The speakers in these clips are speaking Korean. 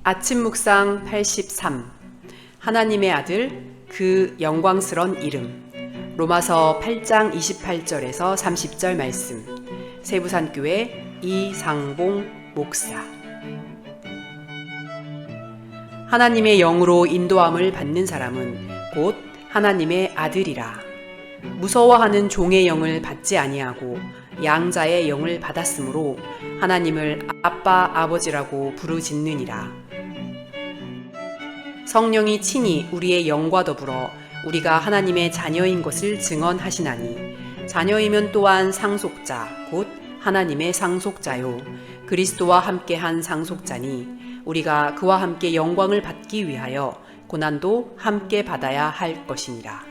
아침 묵상 83. 하나님의 아들, 그 영광스런 이름. 로마서 8장 28절에서 30절 말씀. 세부산교회 이상봉 목사. 하나님의 영으로 인도함을 받는 사람은 곧 하나님의 아들이라. 무서워하는 종의 영을 받지 아니하고 양자의 영을 받았으므로 하나님을 아빠 아버지라고 부르짖느니라. 성령이 친히 우리의 영과 더불어 우리가 하나님의 자녀인 것을 증언하시나니, 자녀이면 또한 상속자 곧 하나님의 상속자요 그리스도와 함께한 상속자니, 우리가 그와 함께 영광을 받기 위하여 고난도 함께 받아야 할 것이니라.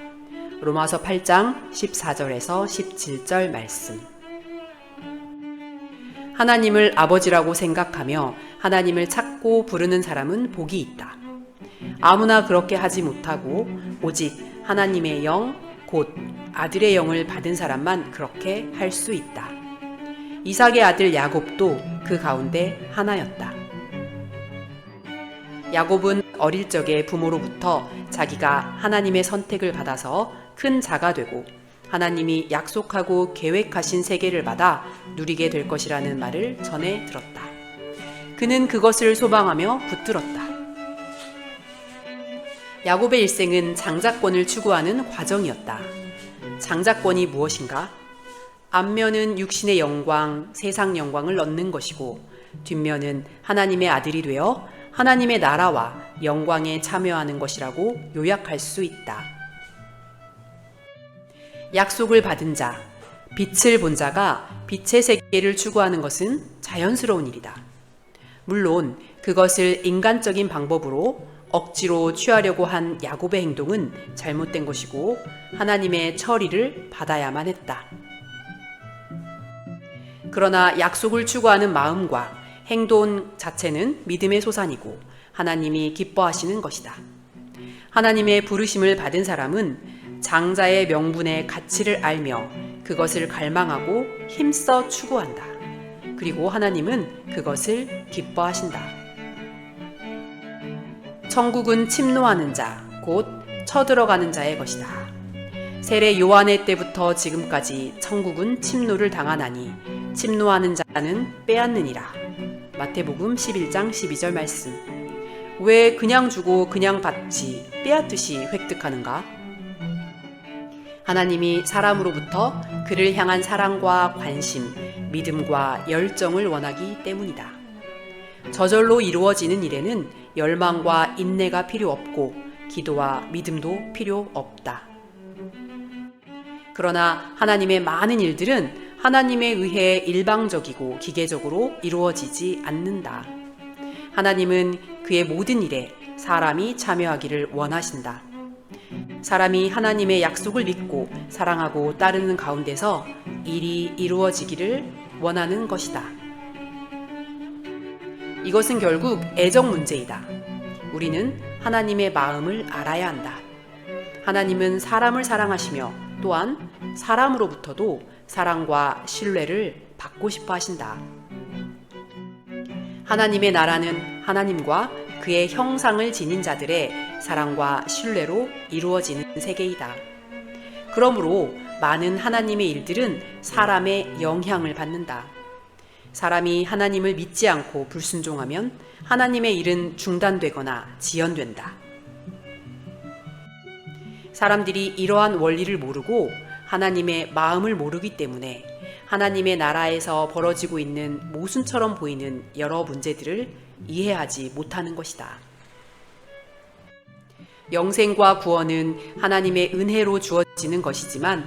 로마서 8장 14절에서 17절 말씀. 하나님을 아버지라고 생각하며 하나님을 찾고 부르는 사람은 복이 있다. 아무나 그렇게 하지 못하고 오직 하나님의 영, 곧 아들의 영을 받은 사람만 그렇게 할 수 있다. 이삭의 아들 야곱도 그 가운데 하나였다. 야곱은 어릴 적에 부모로부터 자기가 하나님의 선택을 받아서 큰 자가 되고 하나님이 약속하고 계획하신 세계를 받아 누리게 될 것이라는 말을 전해 들었다. 그는 그것을 소망하며 붙들었다. 야곱의 일생은 장자권을 추구하는 과정이었다. 장자권이 무엇인가? 앞면은 육신의 영광, 세상 영광을 얻는 것이고, 뒷면은 하나님의 아들이 되어 하나님의 나라와 영광에 참여하는 것이라고 요약할 수 있다. 약속을 받은 자, 빛을 본 자가 빛의 세계를 추구하는 것은 자연스러운 일이다. 물론 그것을 인간적인 방법으로 억지로 취하려고 한 야곱의 행동은 잘못된 것이고 하나님의 처리를 받아야만 했다. 그러나 약속을 추구하는 마음과 행동 자체는 믿음의 소산이고 하나님이 기뻐하시는 것이다. 하나님의 부르심을 받은 사람은 장자의 명분의 가치를 알며 그것을 갈망하고 힘써 추구한다. 그리고 하나님은 그것을 기뻐하신다. 천국은 침노하는 자, 곧 쳐들어가는 자의 것이다. 세례 요한의 때부터 지금까지 천국은 침노를 당하나니 침노하는 자는 빼앗느니라. 마태복음 11장 12절 말씀. 왜 그냥 주고 그냥 받지 빼앗듯이 획득하는가? 하나님이 사람으로부터 그를 향한 사랑과 관심, 믿음과 열정을 원하기 때문이다. 저절로 이루어지는 일에는 열망과 인내가 필요 없고 기도와 믿음도 필요 없다. 그러나 하나님의 많은 일들은 하나님에 의해 일방적이고 기계적으로 이루어지지 않는다. 하나님은 그의 모든 일에 사람이 참여하기를 원하신다. 사람이 하나님의 약속을 믿고 사랑하고 따르는 가운데서 일이 이루어지기를 원하는 것이다. 이것은 결국 애정 문제이다. 우리는 하나님의 마음을 알아야 한다. 하나님은 사람을 사랑하시며 또한 사람으로부터도 사랑과 신뢰를 받고 싶어 하신다. 하나님의 나라는 하나님과 그의 형상을 지닌 자들의 사랑과 신뢰로 이루어지는 세계이다. 그러므로 많은 하나님의 일들은 사람의 영향을 받는다. 사람이 하나님을 믿지 않고 불순종하면 하나님의 일은 중단되거나 지연된다. 사람들이 이러한 원리를 모르고 하나님의 마음을 모르기 때문에 하나님의 나라에서 벌어지고 있는 모순처럼 보이는 여러 문제들을 이해하지 못하는 것이다. 영생과 구원은 하나님의 은혜로 주어지는 것이지만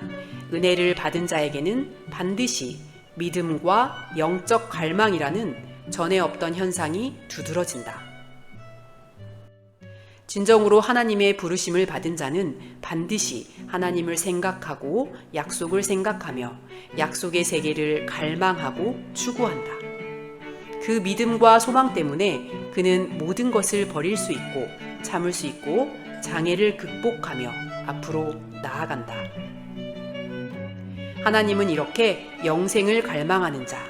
은혜를 받은 자에게는 반드시 믿음과 영적 갈망이라는 전에 없던 현상이 두드러진다. 진정으로 하나님의 부르심을 받은 자는 반드시 하나님을 생각하고 약속을 생각하며 약속의 세계를 갈망하고 추구한다. 그 믿음과 소망 때문에 그는 모든 것을 버릴 수 있고 참을 수 있고 장애를 극복하며 앞으로 나아간다. 하나님은 이렇게 영생을 갈망하는 자,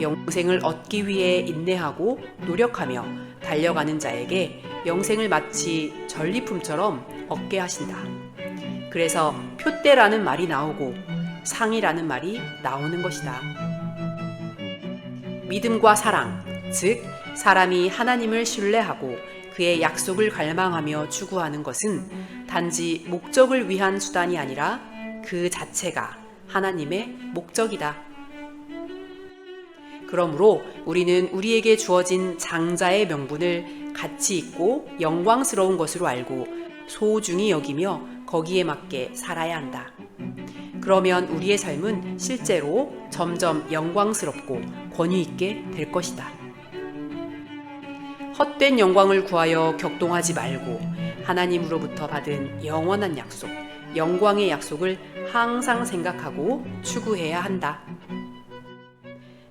영생을 얻기 위해 인내하고 노력하며 달려가는 자에게 영생을 마치 전리품처럼 얻게 하신다. 그래서 표대라는 말이 나오고 상이라는 말이 나오는 것이다. 믿음과 사랑, 즉 사람이 하나님을 신뢰하고 그의 약속을 갈망하며 추구하는 것은 단지 목적을 위한 수단이 아니라 그 자체가 하나님의 목적이다. 그러므로 우리는 우리에게 주어진 장자의 명분을 가치 있고 영광스러운 것으로 알고 소중히 여기며 거기에 맞게 살아야 한다. 그러면 우리의 삶은 실제로 점점 영광스럽고 권위 있게 될 것이다. 헛된 영광을 구하여 격동하지 말고 하나님으로부터 받은 영원한 약속, 영광의 약속을 항상 생각하고 추구해야 한다.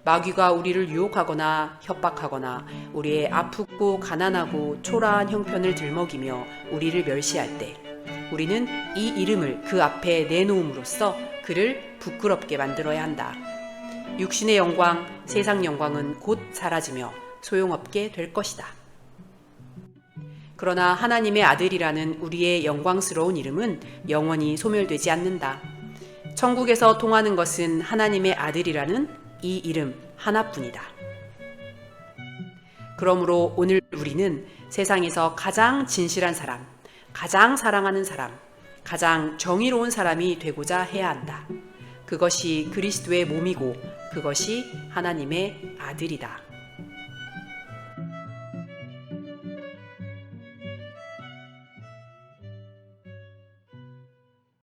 마귀가 우리를 유혹하거나 협박하거나 우리의 아프고 가난하고 초라한 형편을 들먹이며 우리를 멸시할 때 우리는 이 이름을 그 앞에 내놓음으로써 그를 부끄럽게 만들어야 한다. 육신의 영광, 세상 영광은 곧 사라지며 소용없게 될 것이다. 그러나 하나님의 아들이라는 우리의 영광스러운 이름은 영원히 소멸되지 않는다. 천국에서 통하는 것은 하나님의 아들이라는 이 이름 하나뿐이다. 그러므로 오늘 우리는 세상에서 가장 진실한 사람, 가장 사랑하는 사람, 가장 정의로운 사람이 되고자 해야 한다. 그것이 그리스도의 몸이고 그것이 하나님의 아들이다.